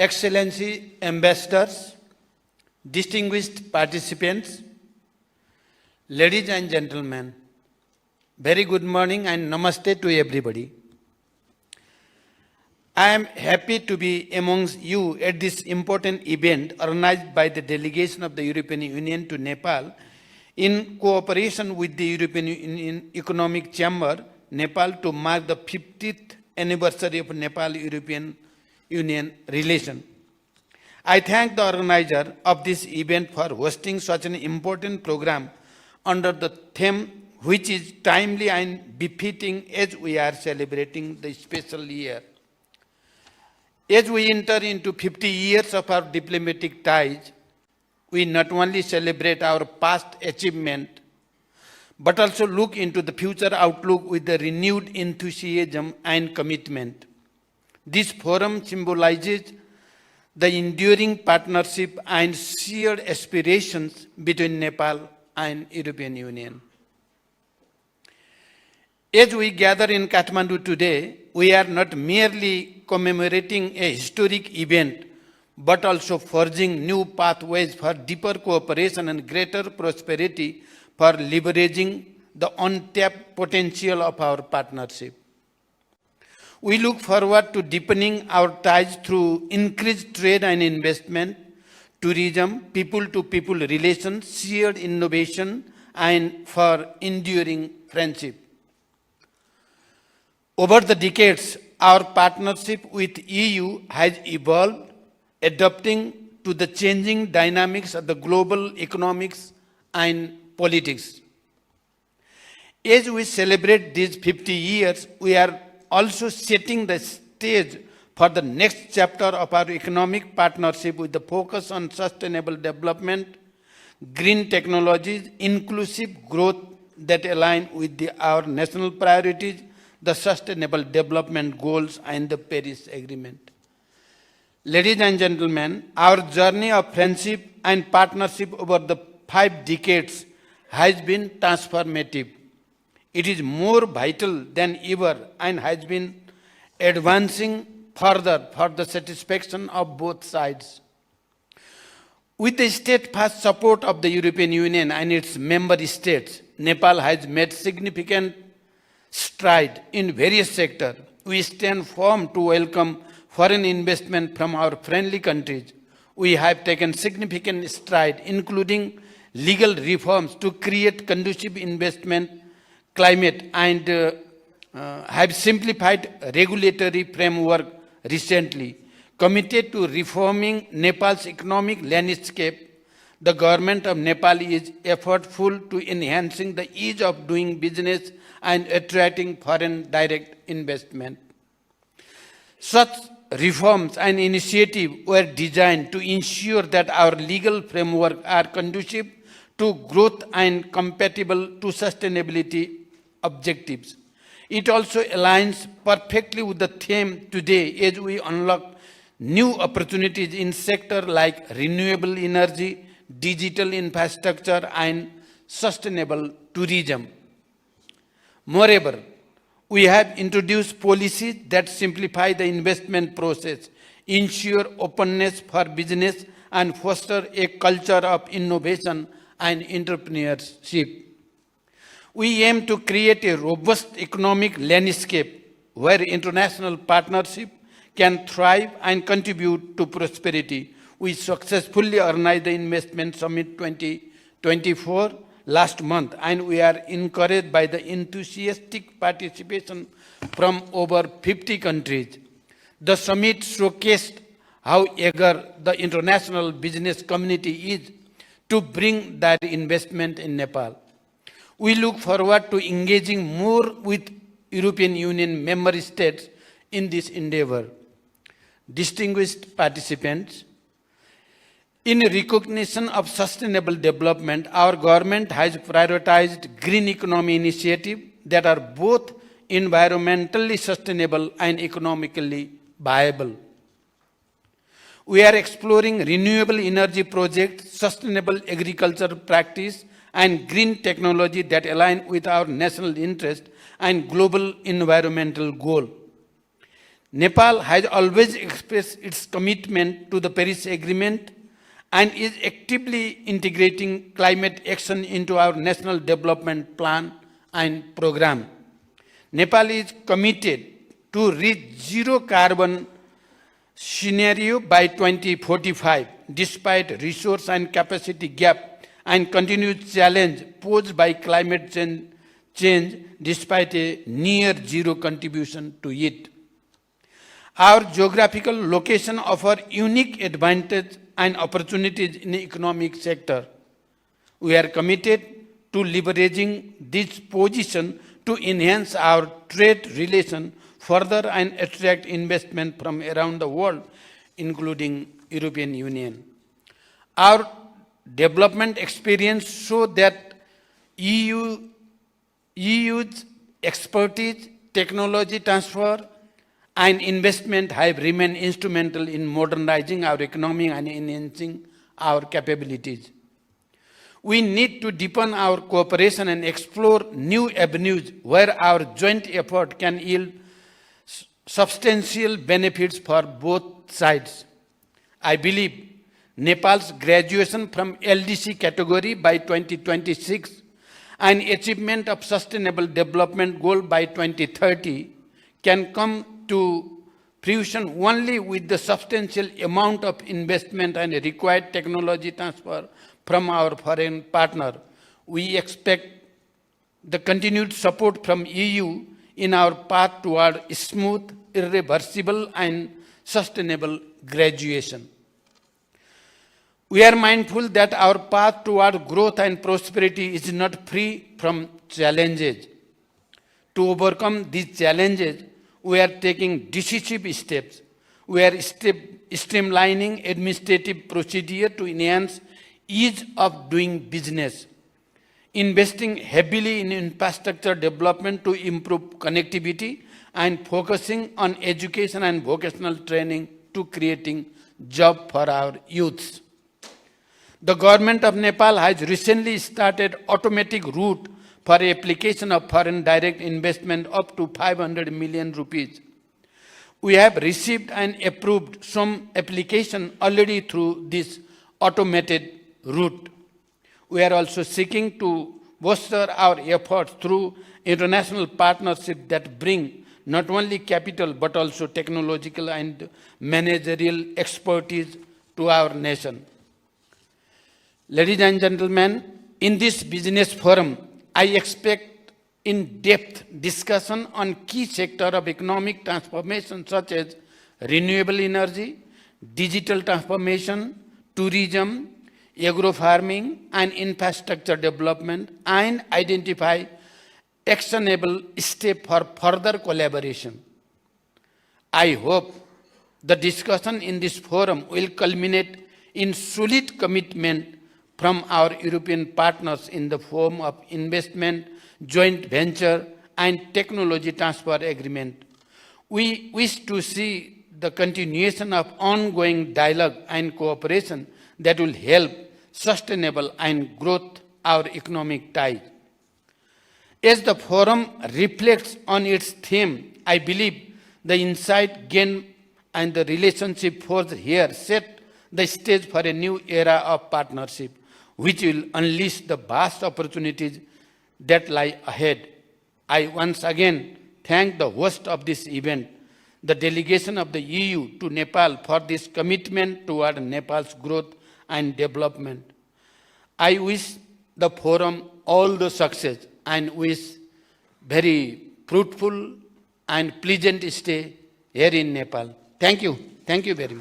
Excellency, ambassadors, distinguished participants, ladies and gentlemen, very good morning and namaste to everybody. I am happy to be amongst you at this important event organized by the delegation of the European Union to Nepal in cooperation with the European Union Economic Chamber, Nepal, to mark the 50th anniversary of Nepal-European Union relation. I thank the organizer of this event for hosting such an important program under the theme which is timely and befitting as we are celebrating the special year. As we enter into 50 years of our diplomatic ties, we not only celebrate our past achievement, but also look into the future outlook with a renewed enthusiasm and commitment. This forum symbolizes the enduring partnership and shared aspirations between Nepal and European Union. As we gather in Kathmandu today, we are not merely commemorating a historic event, but also forging new pathways for deeper cooperation and greater prosperity for leveraging the untapped potential of our partnership. We look forward to deepening our ties through increased trade and investment, tourism, people-to-people relations, shared innovation, and for enduring friendship. Over the decades, our partnership with EU has evolved, adapting to the changing dynamics of the global economics and politics. As we celebrate these 50 years, we are also setting the stage for the next chapter of our economic partnership with the focus on sustainable development, green technologies, inclusive growth that align with our national priorities, the Sustainable Development Goals, and the Paris Agreement. Ladies and gentlemen, our journey of friendship and partnership over the 5 decades has been transformative. It is more vital than ever and has been advancing further for the satisfaction of both sides. With the steadfast support of the European Union and its member states, Nepal has made significant strides in various sectors. We stand firm to welcome foreign investment from our friendly countries. We have taken significant strides, including legal reforms to create conducive investment climate and have simplified regulatory framework recently. Committed to reforming Nepal's economic landscape, the government of Nepal is effortful to enhancing the ease of doing business and attracting foreign direct investment. Such reforms and initiatives were designed to ensure that our legal framework are conducive to growth and compatible to sustainability objectives. It also aligns perfectly with the theme today as we unlock new opportunities in sectors like renewable energy, digital infrastructure, and sustainable tourism. Moreover, we have introduced policies that simplify the investment process, ensure openness for business, and foster a culture of innovation and entrepreneurship. We aim to create a robust economic landscape where international partnership can thrive and contribute to prosperity. We successfully organized the Investment Summit 2024 last month, and we are encouraged by the enthusiastic participation from over 50 countries. The summit showcased how eager the international business community is to bring that investment in Nepal. We look forward to engaging more with European Union member states in this endeavor. Distinguished participants, in recognition of sustainable development, our government has prioritized green economy initiatives that are both environmentally sustainable and economically viable. We are exploring renewable energy projects, sustainable agriculture practice, and green technology that align with our national interest and global environmental goal. Nepal has always expressed its commitment to the Paris Agreement and is actively integrating climate action into our national development plan and program. Nepal is committed to reach zero carbon scenario by 2045, despite resource and capacity gap and continued challenge posed by climate change despite a near zero contribution to it. Our geographical location offers unique advantage and opportunities in the economic sector. We are committed to leveraging this position to enhance our trade relation further and attract investment from around the world, including European Union. Our development experience shows that EU's expertise, technology transfer, and investment have remained instrumental in modernizing our economy and enhancing our capabilities. We need to deepen our cooperation and explore new avenues where our joint effort can yield substantial benefits for both sides. I believe Nepal's graduation from LDC category by 2026 and achievement of sustainable development goal by 2030 can come to fruition only with the substantial amount of investment and required technology transfer from our foreign partner. We expect the continued support from EU in our path toward smooth, irreversible, and sustainable graduation. We are mindful that our path toward growth and prosperity is not free from challenges. To overcome these challenges, we are taking decisive steps. We are streamlining administrative procedure to enhance ease of doing business, investing heavily in infrastructure development to improve connectivity, and focusing on education and vocational training to creating jobs for our youths. The government of Nepal has recently started automatic route for application of foreign direct investment up to 500 million rupees. We have received and approved some application already through this automated route. We are also seeking to bolster our efforts through international partnerships that bring not only capital but also technological and managerial expertise to our nation. Ladies and gentlemen, in this business forum, I expect in-depth discussion on key sectors of economic transformation such as renewable energy, digital transformation, tourism, agro-farming, and infrastructure development, and identify actionable steps for further collaboration. I hope the discussion in this forum will culminate in solid commitment from our European partners in the form of investment, joint venture, and technology transfer agreement. We wish to see the continuation of ongoing dialogue and cooperation that will help sustainable and growth our economic ties. As the forum reflects on its theme, I believe the insight gained and the relationship forged here set the stage for a new era of partnership, which will unleash the vast opportunities that lie ahead. I once again thank the host of this event, the delegation of the EU to Nepal, for this commitment toward Nepal's growth and development. I wish the forum all the success and wish very fruitful and pleasant stay here in Nepal. Thank you. Thank you very much.